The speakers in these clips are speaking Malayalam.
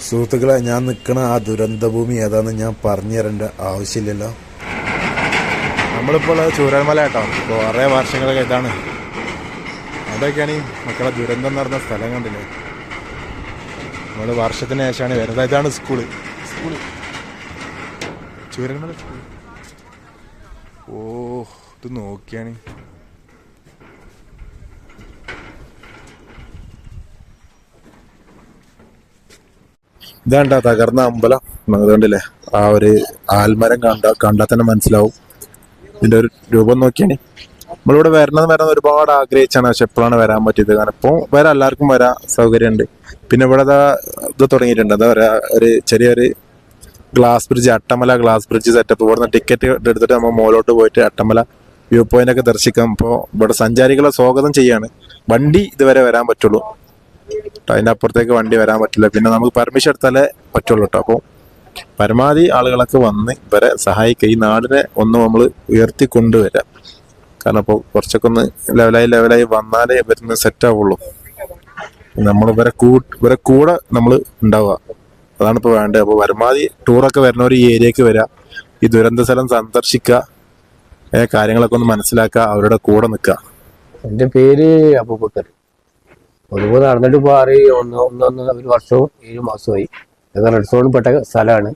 സുഹൃത്തുക്കളെ, ഞാൻ നിൽക്കണ ആ ദുരന്തഭൂമി ഏതാണെന്ന് ഞാൻ പറഞ്ഞു തരേണ്ട ആവശ്യമില്ലല്ലോ. നമ്മളിപ്പോൾ ചൂരൽമല കേട്ടോ. കുറേ വർഷങ്ങളൊക്കെ ഇതാണ്. അവിടെയൊക്കെയാണ് ഈ മക്കളെ ദുരന്തം നടന്ന സ്ഥലം കണ്ടില്ലേ. നമ്മൾ വർഷത്തിന് ശേഷമാണ് വരുന്നത്. ഇതാണ് സ്കൂള് ചൂരൽമല സ്കൂൾ. ഓ, ഇത് നോക്കിയാണ്. ഇതാണ്ടാ തകർന്ന അമ്പലം. കണ്ടില്ലേ, ആ ഒരു ആൽമരം കണ്ടാൽ തന്നെ മനസ്സിലാവും ഇതിന്റെ ഒരു രൂപം നോക്കിയാണ്. നമ്മളിവിടെ വരണം ഒരുപാട് ആഗ്രഹിച്ചാണ്, പക്ഷെ എപ്പോഴാണ് വരാൻ പറ്റിയത്. കാരണം ഇപ്പോൾ വരാം, എല്ലാവർക്കും വരാൻ സൗകര്യമുണ്ട്. പിന്നെ ഇവിടെ ഇത് തുടങ്ങിയിട്ടുണ്ട്, എന്താ പറയാ, ഒരു ചെറിയൊരു glass bridge, Attamala glass bridge setup. ഇവിടുന്ന് ടിക്കറ്റ് എടുത്തിട്ട് നമ്മൾ മോളോട്ട് പോയിട്ട് അട്ടമല വ്യൂ പോയിന്റ് ഒക്കെ ദർശിക്കാം. ഇപ്പോൾ ഇവിടെ സഞ്ചാരികളെ സ്വാഗതം ചെയ്യാണ്. വണ്ടി ഇതുവരെ വരാൻ പറ്റുള്ളൂ, അതിന്റെ അപ്പുറത്തേക്ക് വണ്ടി വരാൻ പറ്റില്ല. പിന്നെ നമുക്ക് പെർമിഷൻ എടുത്താലേ പറ്റുള്ളൂ കേട്ടോ. അപ്പോൾ പരമാവധി ആളുകളൊക്കെ വന്ന് ഇവരെ സഹായിക്കുക. ഈ നാടിനെ ഒന്ന് നമ്മൾ ഉയർത്തി കൊണ്ടുവരാം. കാരണം ഇപ്പോൾ കുറച്ചൊക്കെ ഒന്ന് ലെവലായി വന്നാലേ ഇവരുന്ന് സെറ്റ് ആവുള്ളൂ. നമ്മൾ ഇവരെ കൂടെ നമ്മൾ ഉണ്ടാവുക, അതാണ് ഇപ്പോൾ വേണ്ടത്. അപ്പോൾ പരമാവധി ടൂറൊക്കെ വരുന്നവർ ഈ ഏരിയക്ക് വരിക, ഈ ദുരന്ത സ്ഥലം സന്ദർശിക്കുക, കാര്യങ്ങളൊക്കെ ഒന്ന് മനസ്സിലാക്കുക, അവരുടെ കൂടെ നിൽക്കുക. എൻ്റെ പേര് അബൂബക്കർ. ഒരുപാട് നടന്നിട്ട് ഇപ്പോൾ ഒരു വർഷവും 7 മാസമായി. ഇതൊക്കെ റെഡ് സോണിൽ പെട്ട സ്ഥലമാണ്.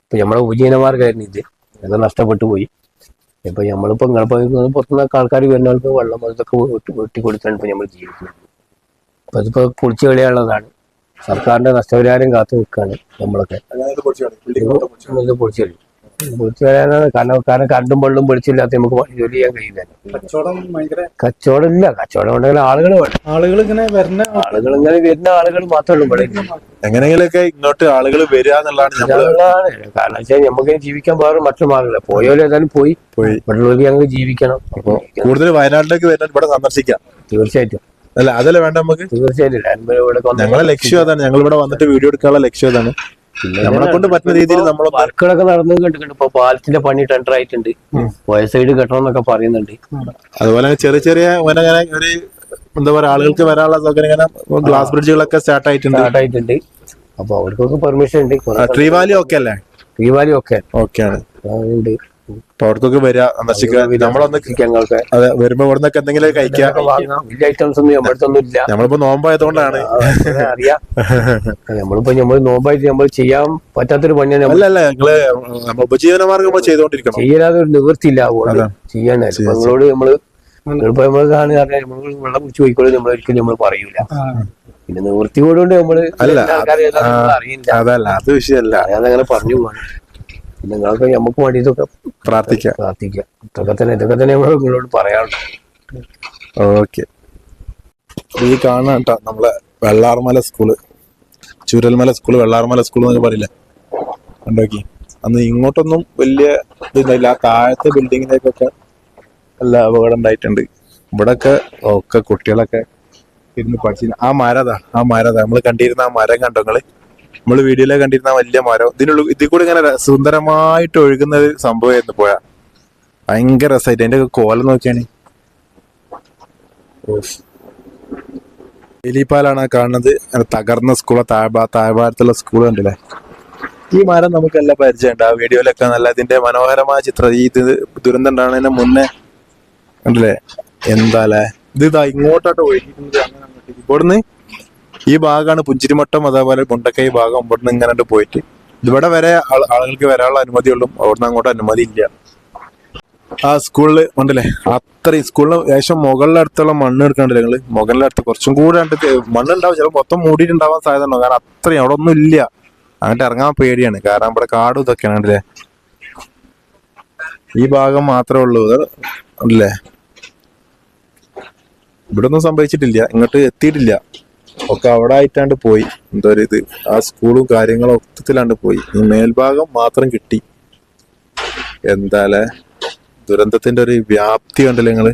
ഇപ്പം നമ്മളെ ഉപജീവനമാർഗമായിരുന്നു ഇത്. ഇതൊക്കെ നഷ്ടപ്പെട്ടു പോയി. ഇപ്പം നമ്മളിപ്പോൾ പുറത്തുനിന്നൊക്കെ ആൾക്കാർ വരുന്നവർക്ക് വെള്ളം ഇതൊക്കെ വെട്ടിക്കൊടുത്താണ് ഇപ്പോൾ നമ്മൾ ജീവിക്കുന്നത്. അപ്പം അതിപ്പോൾ പൊളിച്ചു കളിയാനുള്ളതാണ്. സർക്കാരിൻ്റെ നഷ്ടപരിഹാരം കാത്തു നിൽക്കുകയാണ് നമ്മളൊക്കെ. പൊളിച്ചു കളി കളയാനാണ്. കാരണം കണ്ടും വെള്ളം പൊളിച്ചില്ലാത്ത നമുക്ക് ജോലി ചെയ്യാൻ കഴിയില്ല. കച്ചവടം ഇല്ല. കച്ചവടം ഉണ്ടെങ്കിൽ ആളുകൾ ഇങ്ങനെ വരുന്ന ആളുകൾ മാത്രമേ ഉള്ളൂ ഇവിടെ. എങ്ങനെയെങ്കിലൊക്കെ ഇങ്ങോട്ട് ആളുകൾ വരിക എന്നുള്ളതാണ്. കാരണം വെച്ചാൽ നമുക്ക് ജീവിക്കാൻ വേറെ മറ്റു മാർഗമില്ല. പോയാലും ഏതായാലും പോയി വെള്ളമൊക്കെ ഞങ്ങൾക്ക് ജീവിക്കണം. അപ്പൊ കൂടുതൽ വയനാട്ടിലേക്ക് വരുന്നത് ഇവിടെ സന്ദർശിക്കാം. തീർച്ചയായിട്ടും. അല്ല, അതല്ലേ വേണ്ട നമുക്ക്. തീർച്ചയായിട്ടും ഞങ്ങളെ ലക്ഷ്യം അതാണ്. ഞങ്ങൾ ഇവിടെ വന്നിട്ട് വീഡിയോ എടുക്കാനുള്ള ലക്ഷ്യം അതാണ്. നമ്മളെ കൊണ്ട് പറ്റുന്ന രീതിയിൽ നമ്മൾ വർക്കുകളൊക്കെ നടന്നു കണ്ടിട്ടുണ്ട്. ഇപ്പൊ പാലത്തിന്റെ പണി ടെൻഡർ ആയിട്ടുണ്ട്. പോയ സൈഡ് കെട്ടണം എന്നൊക്കെ പറയുന്നുണ്ട്. അതുപോലെ ചെറിയ ഒരു എന്താ പറയാ, ആളുകൾക്ക് വരാനുള്ള സൗകര്യം ഇങ്ങനെ ഗ്ലാസ് ബ്രിഡ്ജുകളൊക്കെ സ്റ്റാർട്ട് ആയിട്ടുണ്ട്. അപ്പൊ അവർക്കൊക്കെ പെർമിഷൻ ഉണ്ട്. ട്രീ വാലി ഒക്കെ അല്ലേ? ട്രീ വാലി ഓക്കെയാണ്. അപ്പൊ അവർക്കൊക്കെ വരിക, സന്ദർശിക്കുക. നമ്മളൊന്ന് അതെ, വരുമ്പോ ഇവിടെ നിന്നൊക്കെ എന്തെങ്കിലും കഴിക്കാം. വലിയ ഐറ്റംസ് ഒന്നും നമ്മളടുത്തൊന്നും ഇല്ല. നമ്മളിപ്പോ നോമ്പായതുകൊണ്ടാണ്. അറിയാം, നമ്മൾ നോമ്പായിട്ട് നമ്മൾ ചെയ്യാൻ പറ്റാത്തൊരു പണിയാണ്. അല്ല, ഞങ്ങള് ഉപജീവനമാർഗം ചെയ്തോണ്ടിരിക്കണം. ചെയ്യാതെ ഒരു നിവൃത്തിയില്ല ചെയ്യാനായിരുന്നു. നിങ്ങളോട് നമ്മള് വെള്ളം കുടിച്ച് പോയിക്കോളൂ നമ്മൾ ഒരിക്കലും നമ്മൾ പറയൂല. പിന്നെ നിവൃത്തി കൂടെ നമ്മള് അതല്ല, അത് വിഷയമല്ല. അതങ്ങനെ പറഞ്ഞു പോവാണ്. നിങ്ങൾക്ക് നമുക്ക് വേണ്ടി ഇതൊക്കെ പ്രാർത്ഥിക്കാം. ഇതൊക്കെ തന്നെ നമ്മൾ നിങ്ങളോട് പറയാറുണ്ട്. ഓക്കെ, ഈ കാണാം കേട്ടോ നമ്മളെ Vellarmala school, Chooralmala school, Vellarmala school എന്നൊക്കെ പറയില്ലേ. കണ്ടോക്കി, അന്ന് ഇങ്ങോട്ടൊന്നും വലിയ ഇതുണ്ടായില്ല. ആ താഴത്തെ ബിൽഡിങ്ങിലേക്കൊക്കെ നല്ല അപകടം ഉണ്ടായിട്ടുണ്ട്. ഇവിടൊക്കെ ഒക്കെ കുട്ടികളൊക്കെ ഇരുന്ന് പഠിച്ചിരുന്നു. ആ മരതാ നമ്മൾ കണ്ടിരുന്ന ആ മരം കണ്ടോ നിങ്ങള്? നമ്മള് വീഡിയോയിലെ കണ്ടിരുന്ന വലിയ മരം. ഇതിൽ കൂടെ ഇങ്ങനെ സുന്ദരമായിട്ട് ഒഴുകുന്ന ഒരു സംഭവമായിരുന്നു. പോയ ഭയങ്കര രസമായിട്ട്. അതിന്റെ കോലം നോക്കിയാണ്. എലിപ്പാലാണ് കാണുന്നത്. തകർന്ന സ്കൂള്, താഴ്ഭാഗത്തുള്ള സ്കൂൾ കണ്ടില്ലേ. ഈ മരം നമുക്ക് എല്ലാം പരിചയമുണ്ട്. ആ വീഡിയോയിലൊക്കെ നല്ല ഇതിന്റെ മനോഹരമായ ചിത്രം. ഈ ദുരന്തം ഉണ്ടാകുന്നതിന് മുന്നേ കണ്ടില്ലേ. എന്താല്ലേ ഇതാ ഇങ്ങോട്ടോട്ട് ഒഴുകിയിട്ടുണ്ട്. അങ്ങനെ ഇവിടുന്ന് ഈ ഭാഗമാണ് പുഞ്ചിരിമട്ടം, അതേപോലെ മുണ്ടക്കൈ ഭാഗം. ഇവിടുന്ന് ഇങ്ങനെ പോയിട്ട് ഇവിടെ വരെ ആളുകൾക്ക് വരാനുള്ള അനുമതിയുള്ളൂ. അവിടുന്ന് അങ്ങോട്ട് അനുമതി ഇല്ല. ആ സ്കൂളില് ഉണ്ടല്ലേ, അത്രയും സ്കൂളിന് ഏകദേശം മുകളിലെ അടുത്തുള്ള മണ്ണ് എടുക്കണ്ടല്ലേ നിങ്ങള്. മുകളിലെ അടുത്ത് കുറച്ചും കൂടെ മണ്ണുണ്ടാവും. ചിലപ്പോൾ മൊത്തം മൂടിയിട്ടുണ്ടാവാൻ സാധ്യത ഉണ്ടോ. കാരണം അത്രയും അവിടെ ഒന്നും ഇല്ല. അങ്ങോട്ട് ഇറങ്ങാൻ പേടിയാണ്. കാരണം ഇവിടെ കാടും ഇതൊക്കെയാണ് ഉണ്ടല്ലേ. ഈ ഭാഗം മാത്രമേ ഉള്ളൂ ഉണ്ടല്ലേ. ഇവിടെ ഒന്നും സംഭവിച്ചിട്ടില്ല, ഇങ്ങോട്ട് എത്തിയിട്ടില്ല. ഒക്കെ അവിടെ ആയിട്ടാണ്ട് പോയി. എന്തോ ഒരു ഇത് ആ സ്കൂളും കാര്യങ്ങളും ഒത്തത്തിലാണ്ട് പോയി. ഈ മേൽഭാഗം മാത്രം കിട്ടി. എന്താലേ ദുരന്തത്തിന്റെ ഒരു വ്യാപ്തി കണ്ടല്ലേ നിങ്ങള്.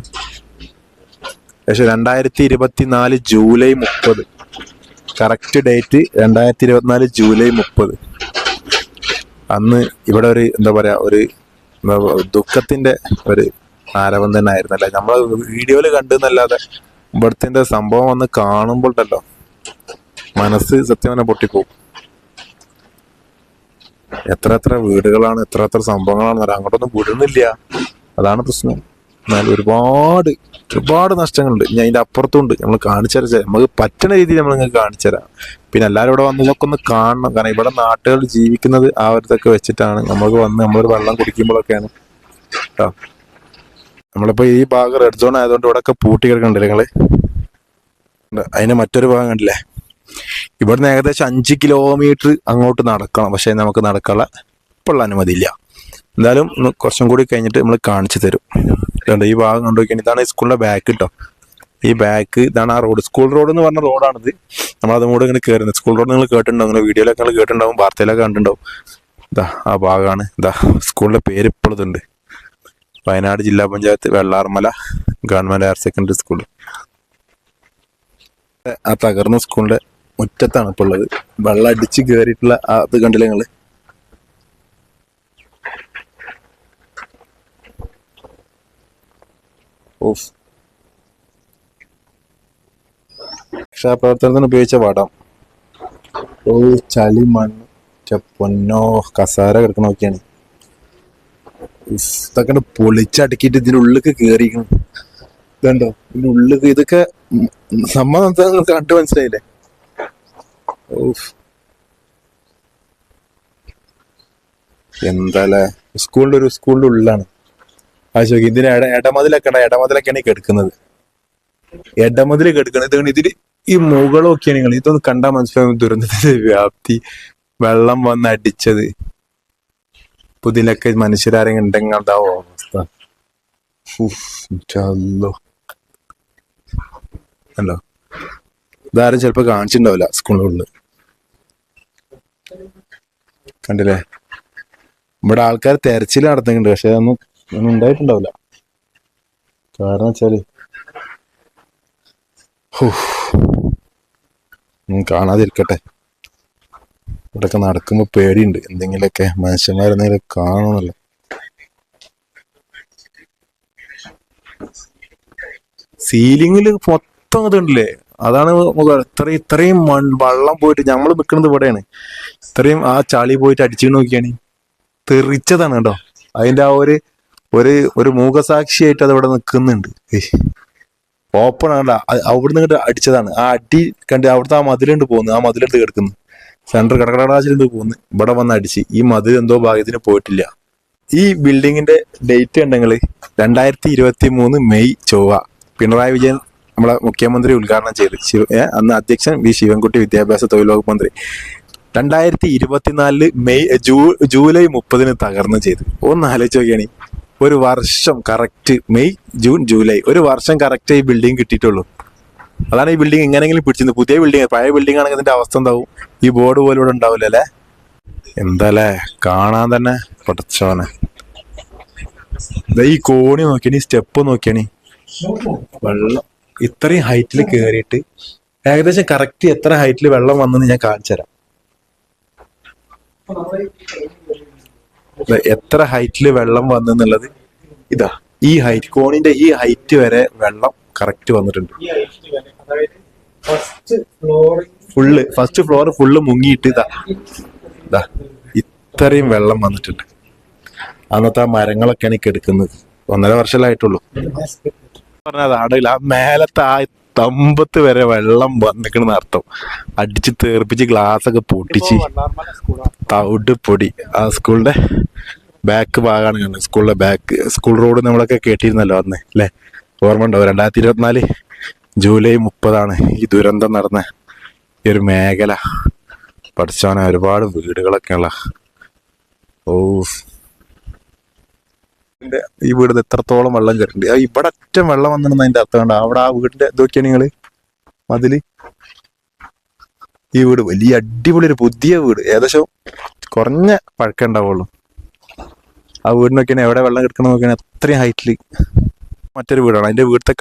പക്ഷെ 2024 ജൂലൈ 30, കറക്റ്റ് ഡേറ്റ് 2024 ജൂലൈ 30. അന്ന് ഇവിടെ ഒരു എന്താ പറയാ, ഒരു ദുഃഖത്തിന്റെ ഒരു ആരവം തന്നെ ആയിരുന്നല്ലേ. നമ്മള് വീഡിയോയില് കണ്ടെന്നല്ലാതെ ഇവിടത്തിന്റെ സംഭവം വന്ന് കാണുമ്പോഴല്ലോ മനസ്സ് സത്യം തന്നെ പൊട്ടിപ്പോവും. എത്ര എത്ര വീടുകളാണ്, എത്ര എത്ര സംഭവങ്ങളാണെന്ന് പറയാം. അങ്ങോട്ടൊന്നും വിടുന്നില്ല, അതാണ് പ്രശ്നം. എന്നാലും ഒരുപാട് ഒരുപാട് നഷ്ടങ്ങളുണ്ട്. ഇനി അതിന്റെ അപ്പുറത്തുണ്ട്. നമ്മൾ കാണിച്ചു തരാം, നമുക്ക് പറ്റുന്ന രീതിയിൽ നമ്മൾ നിങ്ങൾക്ക് കാണിച്ചു തരാം. പിന്നെ എല്ലാവരും ഇവിടെ വന്ന് ഇതൊക്കെ ഒന്ന് കാണണം. കാരണം ഇവിടെ നാട്ടുകൾ ജീവിക്കുന്നത് ആ ഒരു ഇതൊക്കെ വെച്ചിട്ടാണ്. നമുക്ക് വന്ന് നമ്മളൊരു വെള്ളം കുടിക്കുമ്പോഴൊക്കെയാണ് കേട്ടോ. നമ്മളിപ്പോ ഈ ഭാഗം റെഡ് സോൺ ആയതുകൊണ്ട് ഇവിടെ ഒക്കെ പൂട്ടി കിടക്കണ്ടല്ലേ നിങ്ങള്. അതിന് മറ്റൊരു ഭാഗം കണ്ടില്ലേ, ഇവിടുന്ന് ഏകദേശം 5 കിലോമീറ്റർ അങ്ങോട്ട് നടക്കണം. പക്ഷെ നമുക്ക് നടക്കാനുള്ള ഇപ്പോഴുള്ള അനുമതി ഇല്ല. എന്തായാലും കുറച്ചും കൂടി കഴിഞ്ഞിട്ട് നമ്മൾ കാണിച്ചു തരും. ഈ ഭാഗം കണ്ടുനോക്കിയാൽ ഇതാണ് ഈ സ്കൂളിന്റെ ബാക്ക് കേട്ടോ. ഈ ബാക്ക് ഇതാണ് ആ റോഡ്, സ്കൂൾ റോഡ് എന്ന് പറഞ്ഞ റോഡാണിത്. നമ്മളതും കൂടെ ഇങ്ങനെ കയറുന്നത്. സ്കൂൾ റോഡ് നിങ്ങൾ കേട്ടിട്ടുണ്ടാവും, നിങ്ങൾ വീഡിയോയിലൊക്കെ നിങ്ങൾ കേട്ടിട്ടുണ്ടാവും, വാർത്തയിലൊക്കെ കണ്ടിട്ടുണ്ടാവും. ഇതാ ആ ഭാഗമാണ്. ഇതാ സ്കൂളിന്റെ പേര് ഇപ്പോഴും ഉണ്ട്, വയനാട് ജില്ലാ panchayat Vellarmala government higher secondary school. ആ തകർന്ന സ്കൂളിന്റെ മുറ്റത്താണ് ഇപ്പോൾ ഉള്ളത്. വെള്ളം അടിച്ച് കയറിയിട്ടുള്ള ആ ഇത് കണ്ടില്ല നിങ്ങള്. ഓഫ്, രക്ഷാപ്രവർത്തനത്തിന് ഉപയോഗിച്ച വടം. ഓ ചളി മണ്ണ് പൊന്നോ, കസാര കിടക്കണ നോക്കിയാണ്. ഇതൊക്കെ പൊളിച്ചടക്കിയിട്ട് ഇതിന്റെ ഉള്ളിലേക്ക് കേറിയിരിക്കണം. ഇതുണ്ടോ ഇതിന്റെ ഉള്ളിൽ, ഇതൊക്കെ സമ്മതം കണ്ടു മനസ്സിലായില്ലേ. ഓഫ്, എന്താല്ലേ. സ്കൂളിന്റെ ഉള്ളിലാണ് ആ ചോദിക്കും. ഇതിന് ഇടമതിലൊക്കെയാണ് ഈ കെടുക്കുന്നത്. ഇടമതിൽ കെടുക്കുന്നത് ഇതില് ഈ മുകളൊക്കെയാണ്. നിങ്ങൾ ഇതൊന്ന് കണ്ടാൽ മനസ്സിലാവും ദുരന്തത്തിന്റെ വ്യാപ്തി. വെള്ളം വന്ന് അടിച്ചത്. ഇപ്പൊ ഇതിലൊക്കെ മനുഷ്യരാരെങ്കിലും ഉണ്ടെങ്കിൽ അതാവോ അവസ്ഥ. അല്ലോ, ഇതാരും ചിലപ്പോ കാണിച്ചിട്ടുണ്ടാവില്ല സ്കൂളുകളിൽ. കണ്ടില്ലേ, ഇവിടെ ആൾക്കാർ തെരച്ചിൽ നടത്തുന്നുണ്ട്, പക്ഷെ ഒന്നും ഉണ്ടായിട്ടുണ്ടാവില്ല. കാരണം വെച്ചാല് കാണാതിരിക്കട്ടെ. ഇവിടെയൊക്കെ നടക്കുമ്പോ പേടിയുണ്ട്, എന്തെങ്കിലുമൊക്കെ മനുഷ്യന്മാരെന്തെങ്കിലും കാണണമെന്നല്ല. സീലിങ്ങില് മൊത്തം ഇതുണ്ടല്ലേ, അതാണ് ഇത്രയും വെള്ളം പോയിട്ട്. നമ്മൾ നിൽക്കുന്നത് ഇവിടെയാണ്. ഇത്രയും ആ ചളി പോയിട്ട് അടിച്ചു നോക്കിയാണ് തെറിച്ചതാണ് കേട്ടോ. അതിന്റെ ആ ഒരു മൂകസാക്ഷിയായിട്ട് അത് ഇവിടെ നിൽക്കുന്നുണ്ട്. ഓപ്പൺ ആണല്ല, അവിടുന്ന് ഇങ്ങോട്ട് അടിച്ചതാണ്. ആ അടി കണ്ട് അവിടുത്തെ ആ മതിലുണ്ട് പോകുന്നു, ആ മതിലെടുത്ത് കിടക്കുന്നു. സെന്റർ കടകടാശിലുണ്ട് പോകുന്നു, ഇവിടെ വന്ന് അടിച്ച്. ഈ മതിൽ എന്തോ ഭാഗ്യത്തിന് പോയിട്ടില്ല. ഈ ബിൽഡിങ്ങിന്റെ ഡേറ്റ് ഉണ്ടെങ്കിൽ 2023 മെയ് ചൊവ്വ പിണറായി വിജയൻ നമ്മളെ മുഖ്യമന്ത്രി ഉദ്ഘാടനം ചെയ്ത്. അന്ന് അധ്യക്ഷൻ വി ശിവൻകുട്ടി, വിദ്യാഭ്യാസ തൊഴിൽ വകുപ്പ് മന്ത്രി. 2024 ജൂലൈ 30 തകർന്നു ചെയ്ത്. ഒന്ന് ആലോചിച്ച് നോക്കിയാണ്. ഒരു വർഷം കറക്റ്റ്, മെയ് ജൂൺ ജൂലൈ, ഒരു വർഷം കറക്റ്റ് ഈ ബിൽഡിംഗ് കിട്ടിയിട്ടുള്ളൂ. അതാണ് ഈ ബിൽഡിംഗ് എങ്ങനെയെങ്കിലും പിടിച്ചിരുന്നത്. പുതിയ ബിൽഡിംഗ്, പഴയ ബിൽഡിംഗ് ആണെങ്കിൽ ഇതിന്റെ അവസ്ഥ എന്താവും? ഈ ബോർഡ് പോലും ഇവിടെ ഉണ്ടാവില്ല അല്ലേ. എന്താല്ലേ കാണാൻ തന്നെ പടച്ചോനെ. ഈ കോണി നോക്കിയാണ്, ഈ സ്റ്റെപ്പ് നോക്കിയാണ്. വെള്ളം ഇത്രയും ഹൈറ്റിൽ കയറിയിട്ട് ഏകദേശം കറക്റ്റ് എത്ര ഹൈറ്റിൽ വെള്ളം വന്നെന്ന് ഞാൻ കാണിച്ചു തരാം. എത്ര ഹൈറ്റിൽ വെള്ളം വന്നെന്നുള്ളത് ഇതാ. ഈ ഹൈറ്റ്, കോണിന്റെ ഈ ഹൈറ്റ് വരെ വെള്ളം കറക്റ്റ് വന്നിട്ടുണ്ട്. ഫസ്റ്റ് ഫ്ലോർ ഫുള്ള് മുങ്ങിയിട്ട് ഇതാ ഇത്രയും വെള്ളം വന്നിട്ടുണ്ട്. അന്നത്തെ ആ മരങ്ങളൊക്കെയാണ് ഈ കെടുക്കുന്നത്. 1.5 വർഷമായിട്ടുള്ളൂ. പറഞ്ഞത് അടയില്ല, ആ മേലത്തെ ആ തമ്പത്ത് വരെ വെള്ളം വന്നിക്കണെന്ന് അർത്ഥം. അടിച്ച് തെറിപ്പിച്ച് ഗ്ലാസ് ഒക്കെ പൊട്ടിച്ച് തവിട് പൊടി. ആ സ്കൂളിന്റെ ബാക്ക് ഭാഗമാണ് കണ്ടത്. സ്കൂളിന്റെ ബാക്ക്, സ്കൂൾ റോഡ് നമ്മളൊക്കെ കേട്ടിരുന്നല്ലോ അന്ന് അല്ലെ, ഓർമ്മ ഉണ്ടാവും. 2024 ജൂലൈ 30 ഈ ദുരന്തം നടന്ന ഈ ഒരു മേഖല. പഠിച്ചോനെ, ഒരുപാട് വീടുകളൊക്കെ ഉള്ള. ഓ, ഈ വീട് എത്രത്തോളം വെള്ളം കയറിണ്ട്. ഇവിടെ അറ്റം വെള്ളം വന്നിരുന്ന അതിന്റെ അർത്ഥം കണ്ട. അവിടെ ആ വീടിന്റെ ഇതൊക്കെയാണ് നിങ്ങള് മതില്. ഈ വീട് വലിയ അടിപൊളി ഒരു പുതിയ വീട്, ഏകദേശം കുറഞ്ഞ പഴക്കം ഉണ്ടാവുള്ളൂ. ആ വീടിനൊക്കെയാണ് എവിടെ വെള്ളം കിടക്കണം നോക്കിയാണ് അത്രയും ഹൈറ്റില്. മറ്റൊരു വീടാണ്, അതിന്റെ വീട്ടിലെ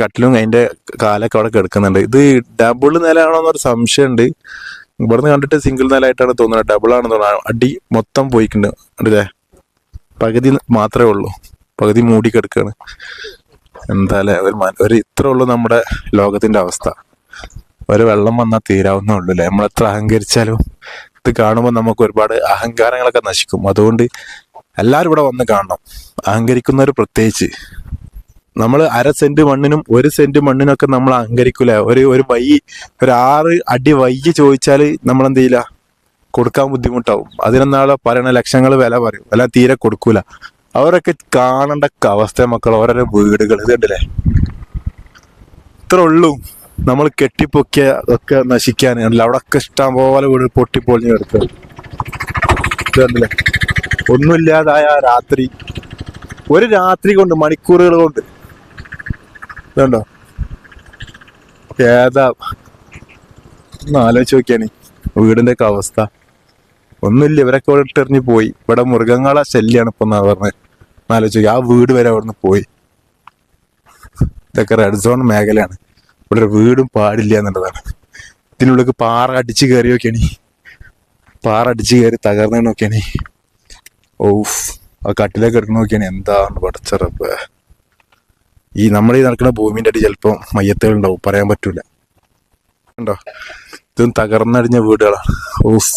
കട്ടിലും അതിന്റെ കാലൊക്കെ അവിടെ കിടക്കുന്നുണ്ട്. ഇത് ഡബിൾ നിലയാണോ എന്നൊരു സംശയമുണ്ട്. ഇവിടുന്ന് കണ്ടിട്ട് സിംഗിൾ നിലയായിട്ടാണ് തോന്നുന്നത്. ഡബിൾ ആണെന്ന് തോന്നുന്നത്. അടി മൊത്തം പോയിട്ടുണ്ട് അല്ലേ. പകുതി മാത്രമേ ഉള്ളൂ, പകുതി മൂടി കിടക്കാണ്. എന്തായാലും ഒരു ഇത്ര ഉള്ളൂ നമ്മുടെ ലോകത്തിന്റെ അവസ്ഥ. ഒരു വെള്ളം വന്നാൽ തീരാവുന്നേ ഉള്ളൂ അല്ലേ. നമ്മളെത്ര അഹങ്കരിച്ചാലും ഇത് കാണുമ്പോൾ നമുക്ക് ഒരുപാട് അഹങ്കാരങ്ങളൊക്കെ നശിക്കും. അതുകൊണ്ട് എല്ലാവരും ഇവിടെ വന്ന് കാണണം, അഹങ്കരിക്കുന്നവർ പ്രത്യേകിച്ച്. നമ്മൾ 1/2 സെന്റ് മണ്ണിനും 1 സെന്റ് മണ്ണിനൊക്കെ നമ്മൾ അഹങ്കരിക്കൂല. ഒരു 6 അടി വയ്യ ചോദിച്ചാൽ നമ്മൾ എന്ത് ചെയ്യില്ല, കൊടുക്കാൻ ബുദ്ധിമുട്ടാവും. അതിനെന്നാളെ പറയണ ലക്ഷങ്ങൾ വില പറയും, വില തീരെ കൊടുക്കൂല. അവരൊക്കെ കാണേണ്ട അവസ്ഥ മക്കൾ, ഓരോരോ വീടുകൾ ഇത് കണ്ടില്ലേ, ഇത്ര ഉള്ളൂ. നമ്മൾ കെട്ടിപ്പൊക്കിയ ഒക്കെ നശിക്കാൻ അവിടെ ഒക്കെ ഇഷ്ടം പോലെ വീട് പൊട്ടിപ്പൊളിഞ്ഞ് കിടക്കുക. ഇത് കണ്ടില്ലേ, ഒന്നുമില്ലാതായ രാത്രി, ഒരു രാത്രി കൊണ്ട്, മണിക്കൂറുകൾ കൊണ്ട് ഇതുണ്ടോ, ഏതാ ഒന്ന് ആലോചിച്ച് നോക്കിയാണ് വീടിന്റെ ഒക്കെ അവസ്ഥ. ഒന്നുമില്ല, ഇവരൊക്കെ ഇവിടെ ഇട്ടെറിഞ്ഞ് പോയി. ഇവിടെ മൃഗങ്ങളെ ശല്യാണ് ഇപ്പൊ എന്നാ പറഞ്ഞത്. ആലോചിച്ച് നോക്കി, ആ വീട് വരെ അവിടുന്ന് പോയി. ഇതൊക്കെ റെഡ് സോൺ മേഖലയാണ്, ഇവിടെ ഒരു വീടും പാടില്ല എന്നുള്ളതാണ്. ഇതിനുള്ളിൽ പാറ അടിച്ച് കയറി നോക്കിയാണ്, പാറ അടിച്ച് കയറി തകർന്നു നോക്കിയാണ്. ഓഫ്, ആ കട്ടിലേക്ക് എടുക്കുന്ന നോക്കിയാണ്, എന്താണ് പടച്ചറപ്പ്. ഈ നമ്മൾ ഈ നടക്കുന്ന ഭൂമിന്റെ അടി ചിലപ്പോൾ മയ്യത്തുകൾ ഉണ്ടാവും, പറയാൻ പറ്റൂല. ഉണ്ടോ, ഇതും തകർന്നടിഞ്ഞ വീടുകളാണ്. ഓഫ്,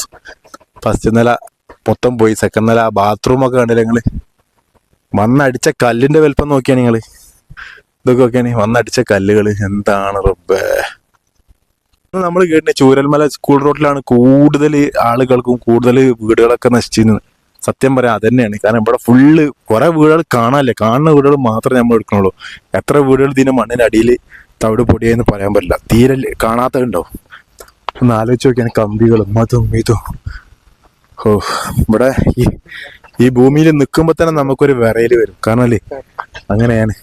ഫസ്റ്റ് നില മൊത്തം പോയി, സെക്കൻഡ് നില ബാത്റൂം ഒക്കെ കണ്ടില്ല നിങ്ങള്. വന്നടിച്ച കല്ലിന്റെ വലിപ്പം നോക്കിയാണ് നിങ്ങള്. ഇതൊക്കെ നോക്കിയാണ് വന്നടിച്ച കല്ലുകള്, എന്താണ് റബ്ബേ. നമ്മൾ കേട്ടില്ല, ചൂരൽമല സ്കൂൾ റോഡിലാണ് കൂടുതൽ ആളുകൾക്കും കൂടുതൽ വീടുകളൊക്കെ നശിച്ചിരുന്നത്. സത്യം പറയാം അതന്നെയാണ്. കാരണം ഇവിടെ ഫുള്ള് കുറെ വീടുകൾ കാണാനില്ല, കാണുന്ന വീടുകൾ മാത്രമേ നമ്മൾ എടുക്കണുള്ളൂ. എത്ര വീടുകൾ ഇതിന്റെ മണ്ണിനടിയിൽ തവിട് പൊടിയെന്ന് പറയാൻ പറ്റില്ല, തീരെ കാണാത്തതുണ്ടാവും. ഒന്ന് ആലോചിച്ച് നോക്കിയാണ് കമ്പികളും അതും ഇതും. ഓ, ഇവിടെ ഈ ഭൂമിയിൽ നിൽക്കുമ്പോ തന്നെ നമുക്കൊരു വിറയല് വരും. കാരണം അല്ലേ, അങ്ങനെയാണ്.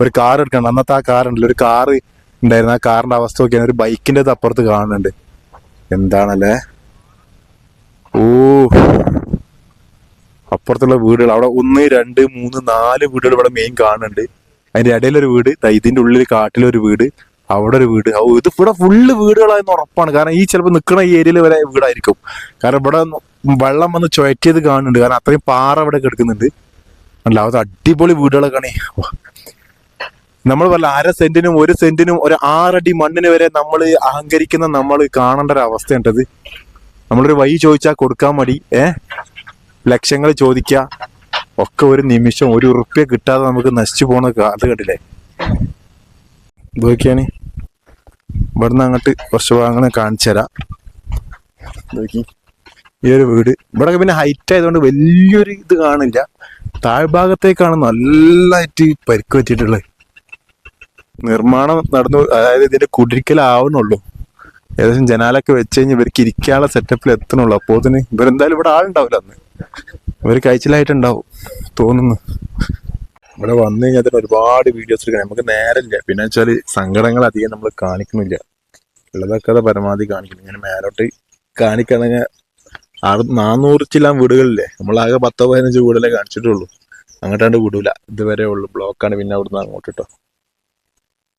ഒരു കാർ എടുക്കണം, അന്നത്തെ ആ കാറുണ്ടല്ലോ, ഒരു കാറ് ഉണ്ടായിരുന്നു, ആ കാറിന്റെ അവസ്ഥ നോക്കിയാണ്. ഒരു ബൈക്കിന്റെ അപ്പുറത്ത് കാണുന്നുണ്ട്, എന്താണല്ലേ. ഓ, അപ്പുറത്തുള്ള വീടുകൾ അവിടെ 1, 2, 3, 4 വീടുകൾ ഇവിടെ മെയിൻ കാണുന്നുണ്ട്. അതിന്റെ ഇടയിലൊരു വീട്, ഇതിന്റെ ഉള്ളിൽ കാട്ടിലൊരു വീട്, അവിടെ ഒരു വീട്. ഇത് ഇവിടെ ഫുള്ള് വീടുകളായെന്ന് ഉറപ്പാണ്. കാരണം ഈ ചിലപ്പോൾ നിൽക്കുന്ന ഈ ഏരിയയിൽ വരെ വീടായിരിക്കും. കാരണം ഇവിടെ വെള്ളം വന്ന് ചുഴറ്റിയത് കാണുന്നുണ്ട്. കാരണം അത്രയും പാറ ഇവിടെ കിടക്കുന്നുണ്ട്. അല്ല, അത് അടിപൊളി വീടുകളൊക്കെയാണ്. നമ്മൾ പറഞ്ഞ 1/2 സെന്റിനും 1 സെന്റിനും ഒരു 6 അടി മണ്ണിന് വരെ നമ്മൾ അഹങ്കരിക്കുന്ന നമ്മൾ കാണേണ്ട ഒരു അവസ്ഥയുണ്ടത്. നമ്മളൊരു വഴി ചോദിച്ചാൽ കൊടുക്കാൻ മടി, ലക്ഷങ്ങൾ ചോദിക്കുക, ഒക്കെ ഒരു നിമിഷം 1 ഉറുപ്പ്യ കിട്ടാതെ നമുക്ക് നശിച്ചു പോണ അത് കണ്ടില്ലേ. ഇതൊക്കെയാണ്. ഇവിടുന്ന് അങ്ങോട്ട് കുറച്ച് ഭാഗങ്ങൾ കാണിച്ചു തരാം. നോക്കി, ഈ ഒരു വീട് ഇവിടെ പിന്നെ ഹൈറ്റ് ആയതുകൊണ്ട് വലിയൊരു ഇത് കാണില്ല. താഴ്ഭാഗത്തേക്കാണ് നല്ലതായിട്ട് പരിക്ക് പറ്റിയിട്ടുള്ളത്. നിർമ്മാണം നടന്നു, അതായത് ഇതിന്റെ കുടിരിക്കലാവണുള്ളൂ. ഏകദേശം ജനാലൊക്കെ വെച്ച് കഴിഞ്ഞ് ഇവർക്ക് ഇരിക്കാനുള്ള സെറ്റപ്പിൽ എത്തണുള്ളൂ. അപ്പോൾ തന്നെ ഇവരെന്തായാലും ഇവിടെ ആളുണ്ടാവില്ല, അന്ന് ഇവർ കഴിച്ചിലായിട്ടുണ്ടാവും തോന്നുന്നു. ഇവിടെ വന്നു കഴിഞ്ഞാൽ അതിന് ഒരുപാട് വീഡിയോസ് എടുക്കണം, നമുക്ക് നേരമില്ല. പിന്നെ വെച്ചാൽ സങ്കടങ്ങൾ അധികം നമ്മൾ കാണിക്കുന്നില്ല, ഉള്ളതൊക്കെ അത് പരമാവധി കാണിക്കണം. ഇങ്ങനെ മേലോട്ട് കാണിക്കണമെങ്കിൽ 400 ചില്ലാം വീടുകളില്ലേ, നമ്മളാകെ 10-15 വീടുകളെ കാണിച്ചിട്ടുള്ളൂ. അങ്ങോട്ടാണ്ട് വിടൂല, ഇതുവരെ ഉള്ളു, ബ്ലോക്കാണ്. പിന്നെ അവിടുന്ന് അങ്ങോട്ട് കേട്ടോ.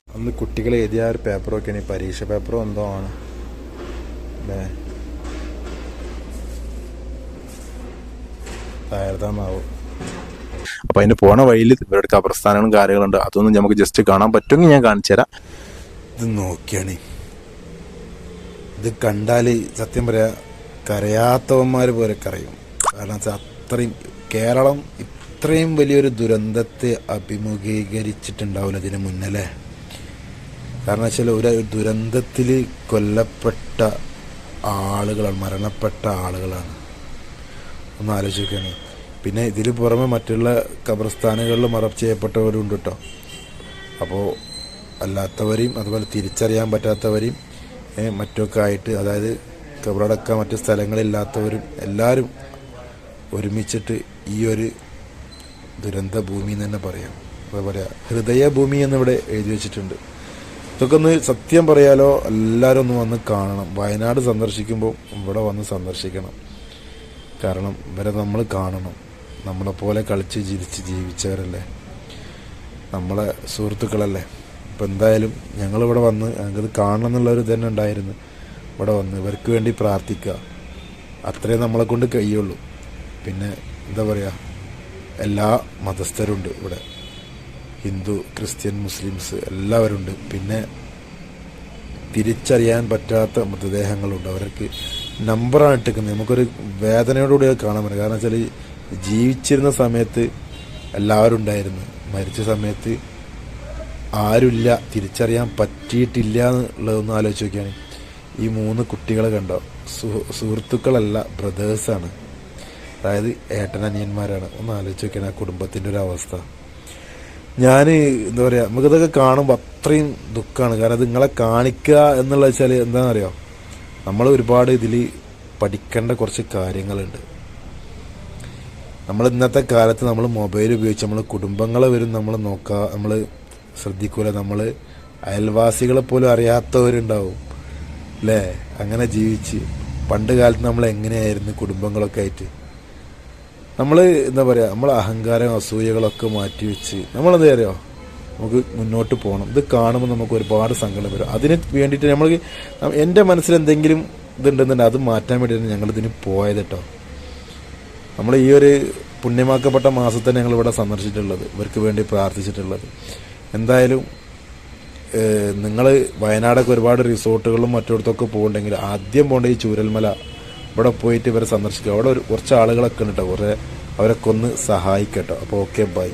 അന്ന് കുട്ടികൾ എഴുതിയ ഒരു പേപ്പറൊക്കെയാണ്, പരീക്ഷ പേപ്പറോ എന്തോ ആണ് അല്ലേ, താഴ്ത്താന്നാവും. അപ്പൊ അതിന്റെ പോണ വഴിയിൽ ഇവരുടെ ഖബർസ്ഥാനങ്ങളും കാര്യങ്ങളുണ്ട്. അതൊന്നും നമുക്ക് ജസ്റ്റ് കാണാൻ പറ്റുമെങ്കിൽ ഞാൻ കാണിച്ചു തരാം. ഇത് നോക്കിയാണ്, ഇത് കണ്ടാല് സത്യം പറയാ കരയാത്തവന്മാർ പോലെ കരയും. കാരണം അത്രയും കേരളം ഇത്രയും വലിയൊരു ദുരന്തത്തെ അഭിമുഖീകരിച്ചിട്ടുണ്ടാവില്ല ഇതിന് മുന്നല്ലേ. കാരണം വെച്ചാൽ ഒരു ദുരന്തത്തിൽ കൊല്ലപ്പെട്ട ആളുകളാണ്, മരണപ്പെട്ട ആളുകളാണ്. ഒന്ന് ആലോചിക്കുകയാണ്. പിന്നെ ഇതിൽ പുറമെ മറ്റുള്ള ഖബർസ്ഥാനുകളിൽ മറവ് ചെയ്യപ്പെട്ടവരും ഉണ്ട് കേട്ടോ. അപ്പോൾ അല്ലാത്തവരെയും അതുപോലെ തിരിച്ചറിയാൻ പറ്റാത്തവരെയും മറ്റൊക്കെ ആയിട്ട്, അതായത് ഖബറടക്കാൻ മറ്റു സ്ഥലങ്ങളില്ലാത്തവരും എല്ലാവരും ഒരുമിച്ചിട്ട് ഈ ഒരു ദുരന്ത ഭൂമി എന്ന് തന്നെ പറയാം. എന്താ പറയുക, ഹൃദയഭൂമി എന്നിവിടെ എഴുതി വെച്ചിട്ടുണ്ട്. ഇതൊക്കെ ഒന്ന് സത്യം പറയാലോ, എല്ലാവരും ഒന്ന് വന്ന് കാണണം. വയനാട് സന്ദർശിക്കുമ്പോൾ ഇവിടെ വന്ന് സന്ദർശിക്കണം. കാരണം ഇവരെ നമ്മൾ കാണണം. നമ്മളെപ്പോലെ കളിച്ച് ചിരിച്ച് ജീവിച്ചവരല്ലേ, നമ്മളെ സുഹൃത്തുക്കളല്ലേ. ഇപ്പം എന്തായാലും ഞങ്ങളിവിടെ വന്ന് ഞങ്ങൾക്കത് കാണണം എന്നുള്ളൊരു തന്നെ ഉണ്ടായിരുന്നു. ഇവിടെ വന്ന് ഇവർക്ക് വേണ്ടി പ്രാർത്ഥിക്കുക, അത്രേ നമ്മളെ കൊണ്ട് കഴിയുള്ളൂ. പിന്നെ എന്താ പറയുക, എല്ലാ മതസ്ഥരുണ്ട് ഇവിടെ, ഹിന്ദു, ക്രിസ്ത്യൻ, മുസ്ലിംസ് എല്ലാവരുണ്ട്. പിന്നെ തിരിച്ചറിയാൻ പറ്റാത്ത മൃതദേഹങ്ങളുണ്ട്, അവർക്ക് നമ്പറാണ് ഇട്ടിരിക്കുന്നത്. നമുക്കൊരു വേദനയോടുകൂടി അത് കാണാൻ പറ്റും. കാരണം വെച്ചാൽ ജീവിച്ചിരുന്ന സമയത്ത് എല്ലാവരും ഉണ്ടായിരുന്നു, മരിച്ച സമയത്ത് ആരുമില്ല, തിരിച്ചറിയാൻ പറ്റിയിട്ടില്ല എന്നുള്ളതൊന്നും ആലോചിച്ച് നോക്കിയാണ്. ഈ 3 കുട്ടികളെ കണ്ടോ, സുഹൃത്തുക്കളല്ല, ബ്രദേഴ്സാണ്, അതായത് ഏട്ടനനിയന്മാരാണ്. ഒന്ന് ആലോചിച്ച് നോക്കിയാണ് ആ കുടുംബത്തിൻ്റെ ഒരു അവസ്ഥ. ഞാൻ എന്താ പറയുക, നമുക്കിതൊക്കെ കാണുമ്പോൾ അത്രയും ദുഃഖമാണ്. കാരണം അത് നിങ്ങളെ കാണിക്കുക എന്നുള്ള വെച്ചാൽ എന്താണെന്നറിയോ, നമ്മൾ ഒരുപാട് ഇതിൽ പഠിക്കേണ്ട കുറച്ച് കാര്യങ്ങളുണ്ട്. നമ്മൾ ഇന്നത്തെ കാലത്ത് നമ്മൾ മൊബൈൽ ഉപയോഗിച്ച് നമ്മൾ കുടുംബങ്ങളെ വരും നമ്മൾ നോക്കുക, നമ്മൾ ശ്രദ്ധിക്കൂല. നമ്മൾ അയൽവാസികളെ പോലും അറിയാത്തവരുണ്ടാവും അല്ലേ, അങ്ങനെ ജീവിച്ച്. പണ്ട് കാലത്ത് നമ്മൾ എങ്ങനെയായിരുന്നു കുടുംബങ്ങളൊക്കെ ആയിട്ട്. നമ്മൾ എന്താ പറയുക, നമ്മൾ അഹങ്കാരം അസൂയകളൊക്കെ മാറ്റി വെച്ച് നമ്മളെന്താ അറിയോ, നമുക്ക് മുന്നോട്ട് പോകണം. ഇത് കാണുമ്പോൾ നമുക്ക് ഒരുപാട് സങ്കടം വരും. അതിന് വേണ്ടിയിട്ട് നമ്മൾ, എൻ്റെ മനസ്സിൽ എന്തെങ്കിലും ഇതുണ്ടെന്നുണ്ടെങ്കിൽ അത് മാറ്റാൻ വേണ്ടിയിട്ടാണ് ഞങ്ങളിതിന് പോയത് കേട്ടോ. നമ്മൾ ഈ ഒരു പുണ്യമാക്കപ്പെട്ട മാസത്തെ ഞങ്ങളിവിടെ സന്ദർശിച്ചിട്ടുള്ളത്, ഇവർക്ക് വേണ്ടി പ്രാർത്ഥിച്ചിട്ടുള്ളത്. എന്തായാലും നിങ്ങൾ വയനാടൊക്കെ ഒരുപാട് റിസോർട്ടുകളും മറ്റിടത്തൊക്കെ പോകുന്നുണ്ടെങ്കിൽ ആദ്യം പോകേണ്ട ഈ ചൂരൽമല, ഇവിടെ പോയിട്ട് ഇവരെ സന്ദർശിക്കുക. അവിടെ കുറച്ച് ആളുകളൊക്കെ ഉണ്ട് കേട്ടോ, കുറേ അവരൊക്കെ ഒന്ന് സഹായിക്കട്ടോ. അപ്പോൾ ഓക്കെ, ബൈ.